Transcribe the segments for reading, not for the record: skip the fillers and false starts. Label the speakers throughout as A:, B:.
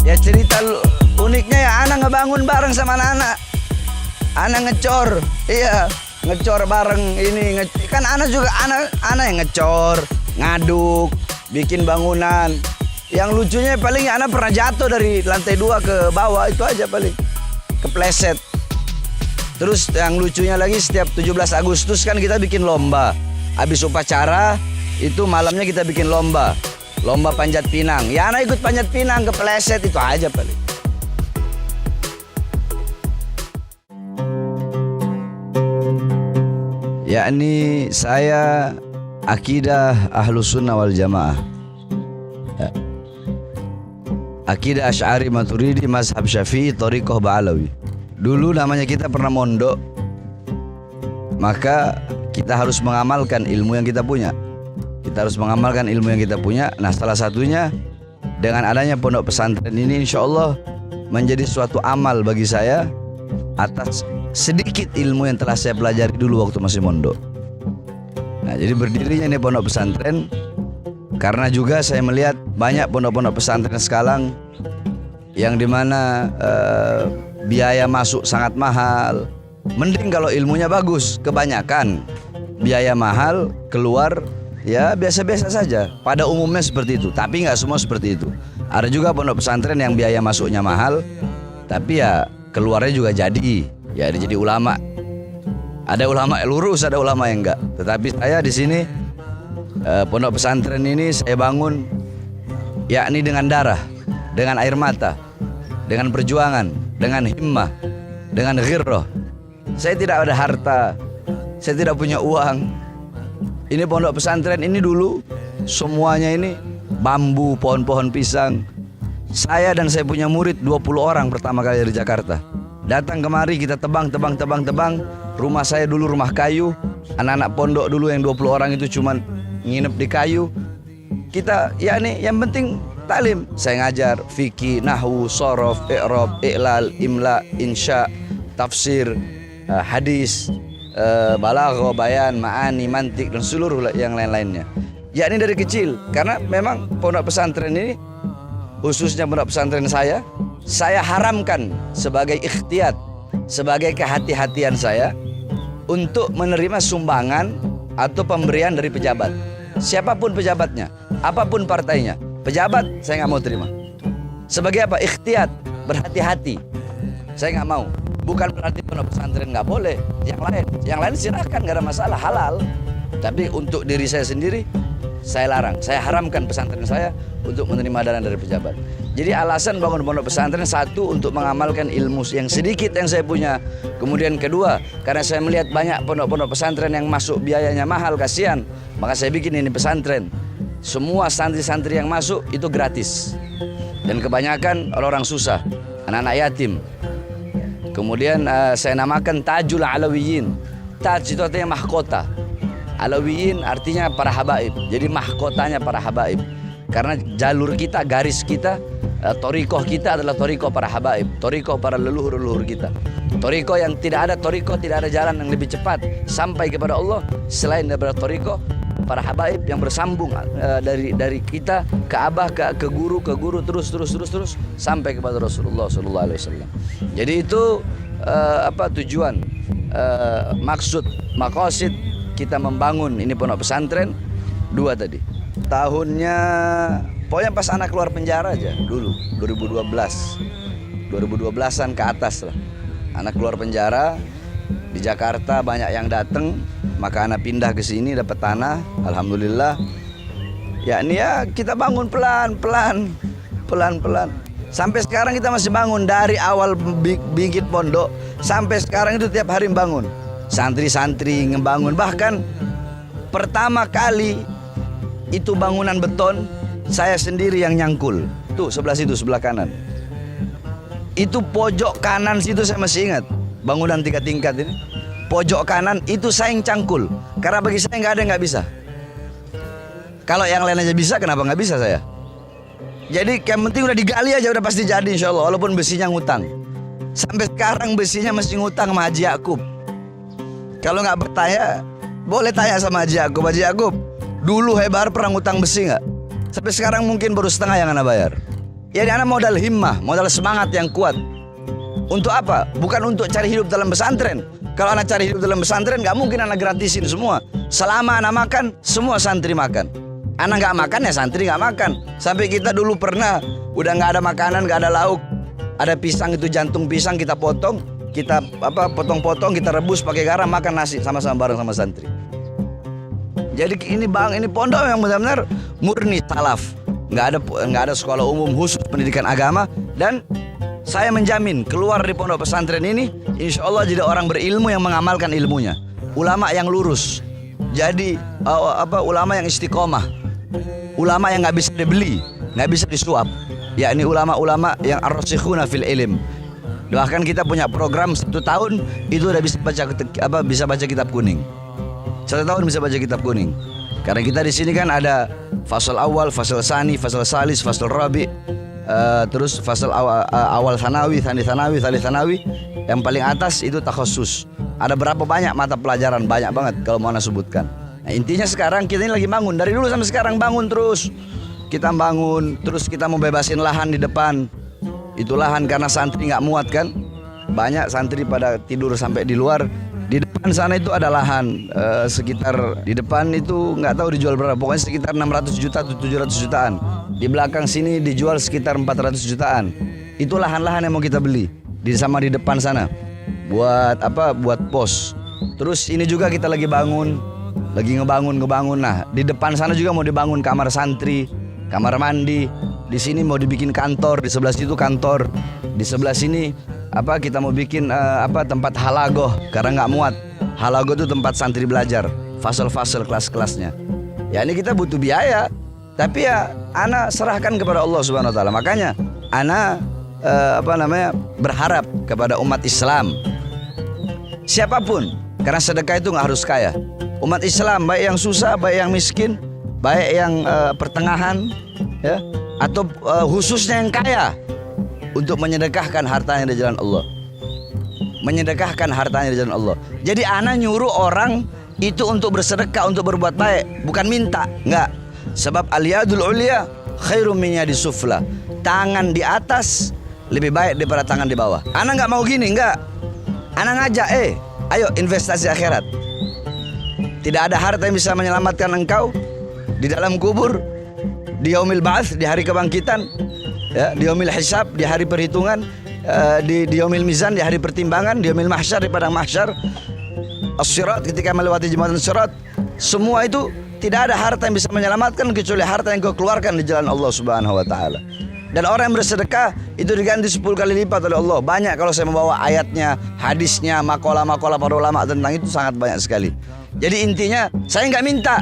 A: Ya cerita uniknya ya, anak ngebangun bareng sama anak-anak. Anak ngecor, iya ngecor bareng ini. Kan anak juga anak yang ngecor, ngaduk, bikin bangunan. Yang lucunya paling anak pernah jatuh dari lantai 2 ke bawah, itu aja paling kepleset. Terus yang lucunya lagi, setiap 17 Agustus kan kita bikin lomba. Habis upacara itu malamnya kita bikin lomba panjat pinang. Ya anak ikut panjat pinang, kepleset, itu aja paling. Yakni saya akidah Ahlus Sunnah wal Jamaah, akidah Asy'ari Maturidi, mazhab Syafi'i, thariqah Ba'alawi. Dulu namanya kita pernah mondok, maka kita harus mengamalkan ilmu yang kita punya. Kita harus mengamalkan ilmu yang kita punya. Nah, salah satunya dengan adanya pondok pesantren ini, insya Allah menjadi suatu amal bagi saya atas sedikit ilmu yang telah saya pelajari dulu waktu masih mondok. Nah, jadi berdirinya ini pondok pesantren karena juga saya melihat banyak pondok-pondok pesantren sekarang yang dimana biaya masuk sangat mahal. Mending kalau ilmunya bagus. Kebanyakan biaya mahal, keluar ya biasa-biasa saja. Pada umumnya seperti itu, tapi nggak semua seperti itu. Ada juga pondok pesantren yang biaya masuknya mahal, tapi ya keluarnya juga jadi ulama. Ada ulama lurus, ada ulama yang enggak. Tetapi saya di sini pondok pesantren ini saya bangun yakni dengan darah, dengan air mata, dengan perjuangan, dengan himmah, dengan ghirrah. Saya tidak ada harta, saya tidak punya uang. Ini pondok pesantren ini dulu semuanya ini bambu, pohon-pohon pisang. Saya dan saya punya murid 20 orang pertama kali dari Jakarta. Datang kemari kita tebang. Rumah saya dulu rumah kayu. Anak-anak pondok dulu yang 20 orang itu cuman nginep di kayu. Kita yakni yang penting taklim. Saya ngajar fikih, nahwu, shorof, i'rab, i'lal, imla, insya, tafsir, hadis, balaghah, bayan, ma'ani, mantik, dan seluruh yang lain-lainnya. Yakni dari kecil, karena memang pondok pesantren ini, khususnya pondok pesantren saya haramkan sebagai ikhtiyat, sebagai kehati-hatian saya untuk menerima sumbangan atau pemberian dari pejabat. Siapapun pejabatnya, apapun partainya, pejabat saya nggak mau terima. Sebagai apa? Ikhtiyat, berhati-hati. Saya nggak mau. Bukan berarti pondok pesantren nggak boleh. Yang lain silahkan, nggak ada masalah, halal. Tapi untuk diri saya sendiri, saya larang. Saya haramkan pesantren saya untuk menerima dana dari pejabat. Jadi alasan bangun pondok pesantren, satu, untuk mengamalkan ilmu yang sedikit yang saya punya. Kemudian kedua, karena saya melihat banyak pondok-pondok pesantren yang masuk biayanya mahal, kasihan. Maka saya bikin ini pesantren. Semua santri-santri yang masuk itu gratis. Dan kebanyakan orang-orang susah, anak-anak yatim. Kemudian saya namakan Tajul Alawiyin. Taj itu artinya mahkota. Alawiyin artinya para habaib. Jadi mahkotanya para habaib. Karena jalur kita, garis kita, thariqah kita adalah thariqah para habaib, thariqah para leluhur-leluhur kita. Thariqah yang tidak ada jalan yang lebih cepat sampai kepada Allah selain daripada thariqah para habaib yang bersambung dari kita ke abah, ke guru terus sampai kepada Rasulullah SAW. Jadi itu tujuan, maksud, maqasid kita membangun ini pondok pesantren dua tadi. Tahunnya pokoknya pas anak keluar penjara aja dulu, 2012-an ke atas lah. Anak keluar penjara di Jakarta, banyak yang datang, maka anak pindah ke sini dapat tanah, alhamdulillah. Yakni ya kita bangun pelan-pelan. Sampai sekarang kita masih bangun, dari awal bikin pondok sampai sekarang itu tiap hari bangun. Santri-santri ngebangun, bahkan pertama kali itu bangunan beton saya sendiri yang nyangkul. Tuh sebelah situ, sebelah kanan. Itu pojok kanan situ saya masih ingat. Bangunan 3 tingkat ini. Pojok kanan itu saya yang cangkul. Karena bagi saya nggak ada yang nggak bisa. Kalau yang lain aja bisa, kenapa nggak bisa saya? Jadi yang penting udah digali aja, udah pasti jadi insya Allah. Walaupun besinya ngutang. Sampai sekarang besinya masih ngutang sama Haji Yakub. Kalau nggak bertanya, boleh tanya sama Haji Yakub. Haji Yakub, dulu Hebar pernah ngutang besi nggak? Sampai sekarang mungkin baru setengah yang anak bayar. Jadi anak modal himmah, modal semangat yang kuat. Untuk apa? Bukan untuk cari hidup dalam pesantren. Kalau anak cari hidup dalam pesantren, gak mungkin anak gratisin semua. Selama anak makan, semua santri makan. Anak gak makan ya santri gak makan. Sampai kita dulu pernah udah gak ada makanan, gak ada lauk, ada pisang, itu jantung pisang kita potong, kita potong-potong, kita rebus pakai garam, makan nasi sama-sama bareng sama santri. Jadi ini pondok yang benar-benar murni salaf. Nggak ada sekolah umum khusus pendidikan agama. Dan saya menjamin keluar dari pondok pesantren ini, insya Allah jadi orang berilmu yang mengamalkan ilmunya. Ulama yang lurus. Jadi ulama yang istiqomah. Ulama yang nggak bisa dibeli, nggak bisa disuap. Ya ini ulama-ulama yang ar-rasikhuna fil ilm. Bahkan kita punya program 1 tahun itu udah bisa baca kitab kuning. 1 tahun bisa baca kitab kuning. Karena kita di sini kan ada fasal awal, fasal sani, fasal salis, fasal rabi, terus fasal awal sanawi, sani sanawi, salis sanawi. Yang paling atas itu takhusus. Ada berapa banyak mata pelajaran, banyak banget kalau mau ana sebutkan. Nah, intinya sekarang kita ini lagi bangun, dari dulu sampai sekarang bangun terus. Kita bangun, terus kita mau bebasin lahan di depan. Itu lahan karena santri nggak muat kan. Banyak santri pada tidur sampai di luar. Di depan sana itu ada lahan sekitar, di depan itu nggak tahu dijual berapa, pokoknya sekitar 600 juta atau 700 jutaan. Di belakang sini dijual sekitar 400 jutaan. Itu lahan-lahan yang mau kita beli di depan sana. Buat pos. Terus ini juga kita lagi ngebangun. Nah, di depan sana juga mau dibangun kamar santri, kamar mandi. Di sini mau dibikin kantor, di sebelah situ kantor. Di sebelah sini kita mau bikin tempat halagoh karena nggak muat. Halagoh itu tempat santri belajar, fasal-fasal kelas-kelasnya. Ya ini kita butuh biaya, tapi ya ana serahkan kepada Allah Subhanahu wa taala. Makanya ana berharap kepada umat Islam siapapun, karena sedekah itu nggak harus kaya. Umat Islam baik yang susah, baik yang miskin, baik yang pertengahan, ya, atau khususnya yang kaya, untuk menyedekahkan hartanya di jalan Allah. Menyedekahkan hartanya di jalan Allah. Jadi ana nyuruh orang itu untuk bersedekah, untuk berbuat baik, bukan minta, enggak. Sebab al-yadul ulya khairum min yadis sufla. Tangan di atas lebih baik daripada tangan di bawah. Ana enggak mau gini, enggak. Ana ngajak, ayo investasi akhirat. Tidak ada harta yang bisa menyelamatkan engkau di dalam kubur, di yaumil ba'ats, di hari kebangkitan, ya, di yaumil hisab, di hari perhitungan, di yaumil mizan, di hari pertimbangan, di yaumil mahsyar, di padang mahsyar, as-sirat, ketika melewati jembatan sirat. Semua itu tidak ada harta yang bisa menyelamatkan kecuali harta yang kau keluarkan di jalan Allah Subhanahu wa taala. Dan orang yang bersedekah itu diganti 10 kali lipat oleh Allah. Banyak kalau saya membawa ayatnya, hadisnya, makalah-makalah para ulama tentang itu sangat banyak sekali. Jadi intinya saya nggak minta,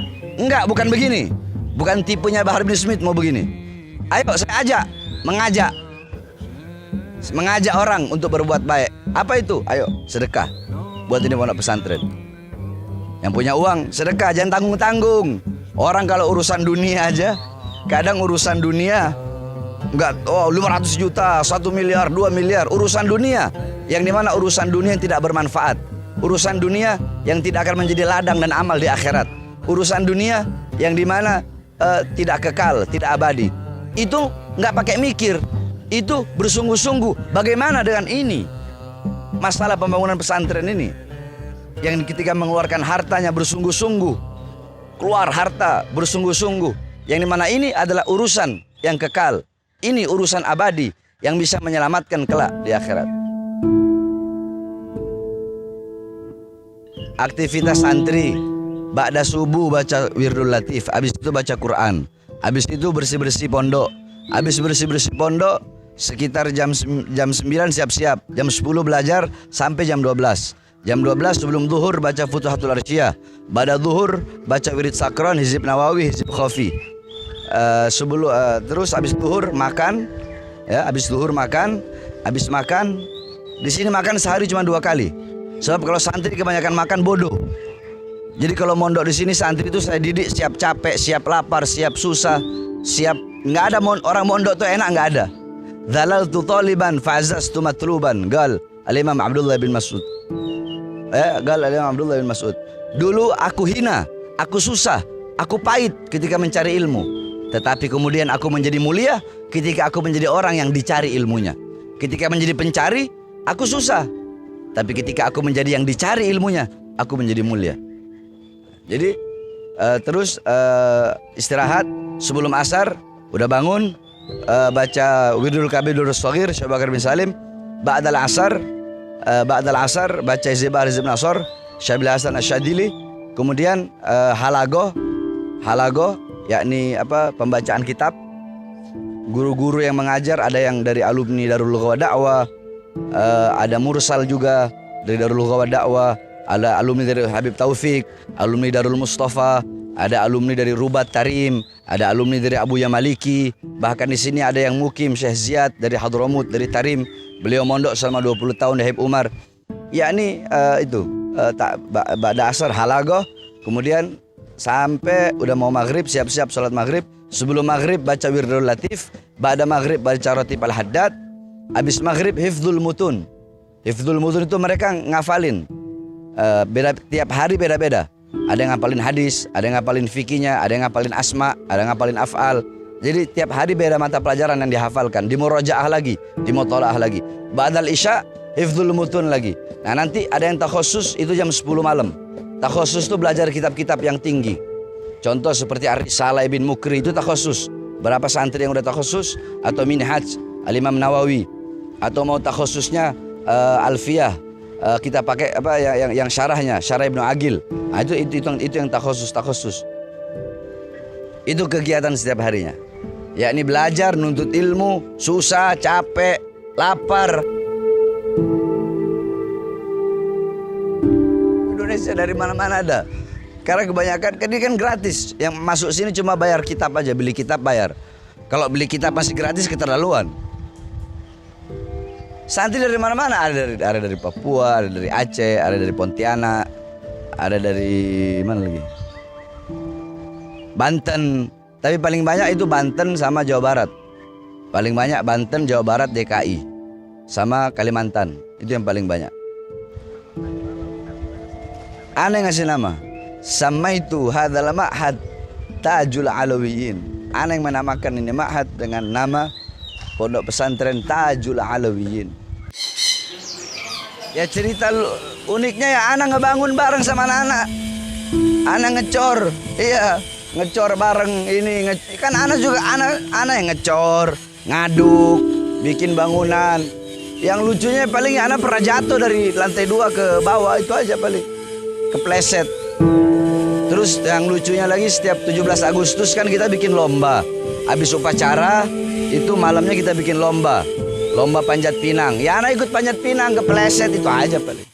A: bukan begini, bukan tipenya Bahar bin Smith mau begini. Ayo saya mengajak orang untuk berbuat baik. Apa itu? Ayo sedekah buat ini pondok pesantren. Yang punya uang sedekah, jangan tanggung-tanggung. Orang kalau urusan dunia aja, kadang urusan dunia 500 juta, 1 miliar, 2 miliar, urusan dunia yang dimana urusan dunia yang tidak bermanfaat, urusan dunia yang tidak akan menjadi ladang dan amal di akhirat, urusan dunia yang dimana tidak kekal, tidak abadi. Itu nggak pakai mikir, itu bersungguh-sungguh. Bagaimana dengan ini? Masalah pembangunan pesantren ini, yang ketika mengeluarkan hartanya bersungguh-sungguh, keluar harta bersungguh-sungguh, yang dimana ini adalah urusan yang kekal. Ini urusan abadi yang bisa menyelamatkan kelak di akhirat. Aktivitas santri, ba'da subuh baca wirdul latif, habis itu baca Quran, habis itu bersih-bersih pondok, habis bersih-bersih pondok sekitar jam 9 siap-siap, jam 10 belajar sampai jam 12. Jam 12 sebelum zuhur baca Futuhatul Arsyiyah, ba'da zuhur baca wirid sakron, hizib nawawi, hizib khafi. Terus habis zuhur makan, ya, habis zuhur makan, habis makan di sini makan sehari cuma 2 kali. Sebab kalau santri kebanyakan makan bodoh. Jadi kalau mondok di sini santri itu saya didik siap capek, siap lapar, siap susah, siap nggak ada orang mondok tuh enak nggak ada. Dhalaltu taliban fa'azaztu matluban, gal Al-Imam Abdullah bin Mas'ud. Gal Al-Imam Abdullah bin Mas'ud. Dulu aku hina, aku susah, aku pahit ketika mencari ilmu. Tetapi kemudian aku menjadi mulia ketika aku menjadi orang yang dicari ilmunya. Ketika menjadi pencari, aku susah. Tapi ketika aku menjadi yang dicari ilmunya, aku menjadi mulia. Jadi terus istirahat sebelum asar, udah bangun, baca Wirdul Kabirul Shaghir Syekh Bakar bin Salim. Ba'dal asar baca Hizbul Hizb Nasr Syekh Abdul Hasan Asyadili. Kemudian halagoh yakni pembacaan kitab. Guru-guru yang mengajar ada yang dari alumni Darul Lughah wa Da'wah, ada mursal juga dari Darul Lughah wa Da'wah, ada alumni dari Habib Taufik, alumni Darul Mustafa, ada alumni dari Rubat Tarim, ada alumni dari Abu Yamaliki. Bahkan di sini ada yang mukim Syekh Ziyad dari Hadramut, dari Tarim. Beliau mondok selama 20 tahun di Habib Umar. Yakni ba'da asar halagoh, kemudian sampai udah mau maghrib, siap-siap sholat maghrib. Sebelum maghrib baca Wirdul Latif, ba'da maghrib baca Ratib Al-Haddad, habis maghrib Hifdzul Mutun. Hifdzul Mutun itu mereka ngafalin, tiap hari beda-beda. Ada yang ngapalin hadis, ada yang ngapalin fikihnya, ada yang ngapalin asma, ada yang ngapalin af'al. Jadi tiap hari beda mata pelajaran yang dihafalkan, dimurajaah lagi, dimutolaah lagi. Ba'dal Isya Hifdzul Mutun lagi. Nah nanti ada yang takhusus itu jam 10 malam. Takhusus itu belajar kitab-kitab yang tinggi. Contoh seperti Ar-Risalah Ibn Mukri itu takhusus. Berapa santri yang udah takhusus? Atau Minhaj Al-Imam Nawawi. Atau mau takhususnya Alfiyah, kita pakai yang syarahnya, Syarah Ibnu Agil. Nah, itu yang takhusus. Itu kegiatan setiap harinya. Yakni belajar, nuntut ilmu, susah, capek, lapar. Indonesia dari mana-mana ada. Karena kebanyakan kan ini kan gratis. Yang masuk sini cuma bayar kitab aja, beli kitab bayar. Kalau beli kitab masih gratis, keterlaluan. Santri dari mana-mana, ada dari Papua, ada dari Aceh, ada dari Pontianak, ada dari mana lagi? Banten. Tapi paling banyak itu Banten sama Jawa Barat. Paling banyak Banten, Jawa Barat, DKI sama Kalimantan. Itu yang paling banyak. Ana ngasih nama. Samaitu hadzal ma'had Tajul Alawiyin. Ana yang menamakan ini ma'had dengan nama Pondok Pesantren Tajul Alawiyin. Ya cerita uniknya ya, ana ngebangun bareng sama anak-anak. Ana ngecor, iya ngecor bareng ini. Kan ana juga ana yang ngecor, ngaduk, bikin bangunan. Yang lucunya paling ana pernah jatuh dari lantai 2 ke bawah, itu aja paling kepleset. Terus yang lucunya lagi setiap 17 Agustus kan kita bikin lomba. Habis upacara itu malamnya kita bikin lomba panjat pinang. Ya anak ikut panjat pinang, kepleset, itu aja paling.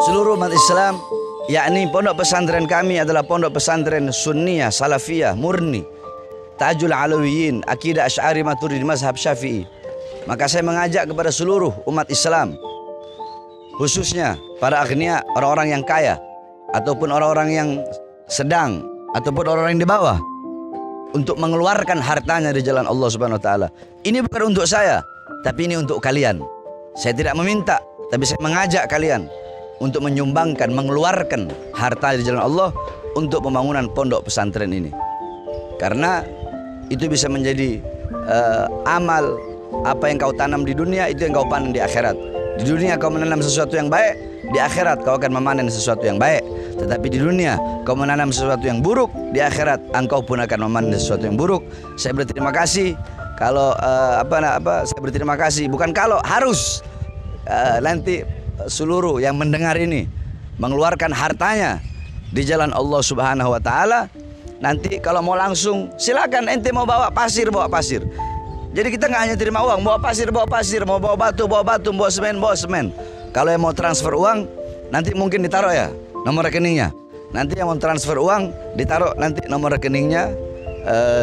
A: Seluruh umat Islam, yakni pondok pesantren kami adalah pondok pesantren Sunniyah, Salafiyah, murni, Tajul Alawiyin, akidah Asy'ari Maturidi, mazhab Syafi'i. Maka saya mengajak kepada seluruh umat Islam, khususnya para agniya, orang-orang yang kaya, ataupun orang-orang yang sedang, ataupun orang-orang yang di bawah, untuk mengeluarkan hartanya di jalan Allah Subhanahu wa taala. Ini bukan untuk saya, tapi ini untuk kalian. Saya tidak meminta, tapi saya mengajak kalian untuk menyumbangkan, mengeluarkan harta di jalan Allah untuk pembangunan pondok pesantren ini. Karena itu bisa menjadi amal. Apa yang kau tanam di dunia, itu yang kau panen di akhirat. Di dunia kau menanam sesuatu yang baik, di akhirat kau akan memanen sesuatu yang baik. Tetapi di dunia kau menanam sesuatu yang buruk, di akhirat engkau pun akan memanen sesuatu yang buruk. Saya berterima kasih kalau saya berterima kasih, bukan kalau, harus nanti seluruh yang mendengar ini mengeluarkan hartanya di jalan Allah Subhanahu wa taala. Nanti kalau mau langsung silakan, ente mau bawa pasir, bawa pasir. Jadi kita nggak hanya terima uang, bawa pasir, mau bawa batu, bawa semen. Kalau yang mau transfer uang, nanti mungkin ditaruh ya nomor rekeningnya. Nanti yang mau transfer uang ditaruh nanti nomor rekeningnya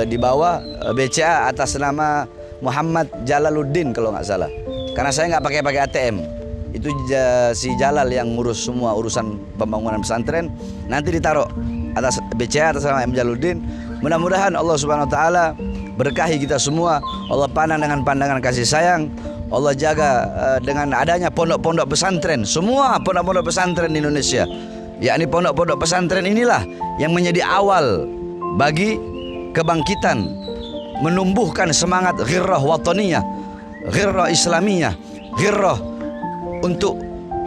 A: di bawah BCA atas nama Muhammad Jalaluddin kalau nggak salah. Karena saya nggak pakai ATM. Itu si Jalal yang ngurus semua urusan pembangunan pesantren. Nanti ditaruh atas BCA atas nama M Jalaluddin. Mudah-mudahan Allah Subhanahu wa taala berkahi kita semua. Allah pandang dengan pandangan kasih sayang. Allah jaga dengan adanya pondok-pondok pesantren, semua pondok-pondok pesantren di Indonesia. Yakni pondok-pondok pesantren inilah yang menjadi awal bagi kebangkitan, menumbuhkan semangat ghirrah wataniyah, ghirrah islamiyah, ghirrah untuk,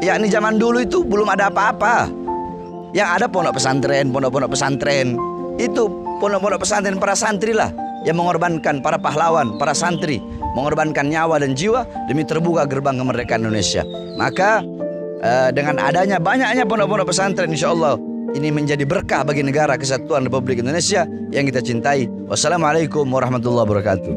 A: yakni zaman dulu itu belum ada apa-apa. Yang ada pondok pesantren, itu pondok-pondok pesantren para santri lah yang mengorbankan, para pahlawan, para santri mengorbankan nyawa dan jiwa demi terbuka gerbang kemerdekaan Indonesia. Maka dengan adanya banyaknya pondok-pondok pesantren, insya Allah ini menjadi berkah bagi negara kesatuan Republik Indonesia yang kita cintai. Wassalamualaikum warahmatullahi wabarakatuh.